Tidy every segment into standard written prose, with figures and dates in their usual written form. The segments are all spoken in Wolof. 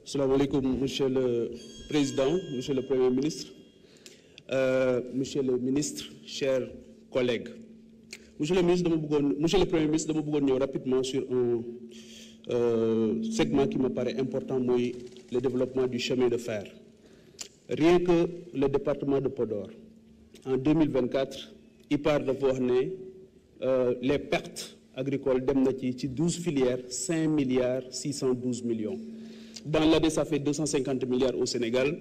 Assalamu alaikum, Monsieur le Président, Monsieur le Premier ministre, Monsieur le Ministre, chers collègues. Monsieur le Premier ministre, dama bëggoon ñëw rapidement sur un segment qui me paraît important, mooy le développement du chemin de fer. Rien que le département de Podor, en 2024, IPAR dafa wax ne les pertes agricoles dem na ci 12 filières, 5 milliards 612 millions. Dans l'année, ça fait 250 milliards au Sénégal.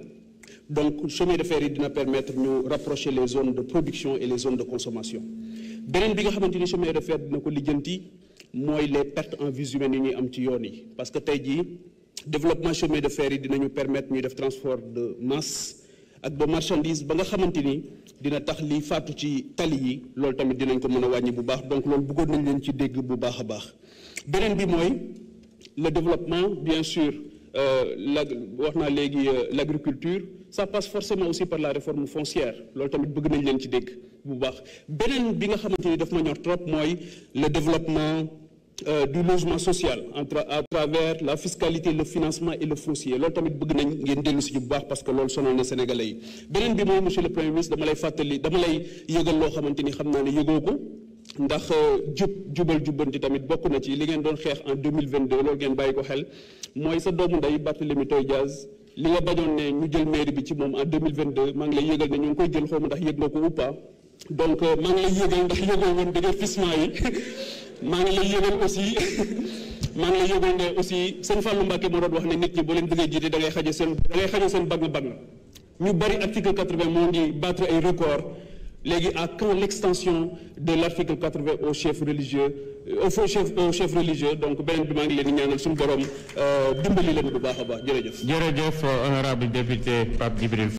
Donc, le chemin de fer dina permettre de rapprocher les zones de production et les zones de consommation. Beneen bi nga xamante ni chemin de fer dina ko lijjanti mooy les pertes en vies humaines yi ñuy am ci yoon yi, parce que tey jii développement chemin de fer yi dinañu permettre ñuy def transport de masse ak de marchandise ba nga xamante ni dina tax li faatu ci tali yi loolu tamit dinañ ko mën a wàññi bu baax, donc loolu bëggoon nañ leen ci dégg bu baax a baax. Beneen bi mooy le développement, bien sûr, l'agriculture, ça passe forcément aussi par la réforme foncière. Loolu tamit bëgg nañ leen ci dégg bu baax. Beneen bi nga xamante ni daf ma ñor trop mooy le développement du logement social à travers la fiscalité, le financement et le foncier. Loolu tamit bëgg nañ ngeen dellu si bu baax parce que loolu sonal na Sénégalais yi. Beneen bi mooy monsieur le Premier ministre dama lay yëgal loo xamante ni xam naa ne yëgoo ko. Ndax jubal jubbanti tamit bokk na ci li ngeen doon xeex en 2022 loolu ngeen bàyyi ko xel mooy sa doomu ndey Barthélémy Toye Dias li nga bañoon ne ñu jël mairie bi ci moom en 2022 maa ngi lay yëgal ne ñu ngi koy jël xaw ma ndax yëg nga ko ou pas donc maa ngi lay yëgal ndax yëgoo woon déguerpissement yi maa ngi lay yëgal ne aussi sëñ Fallou Mbacké moo doon wax ne nit ñi boo leen bëggee jiite da ngay xaje seen bagg ñu bari article 80 moo ngi battre ay record. Léegi à quand l'extension de l'article 80 au chef religieux donc beneen bi maa ngi leen di ñaanal suñu borom dimbali leen bu baax a baax jërëjëf. Jërëjëf honorable député Pape Djibril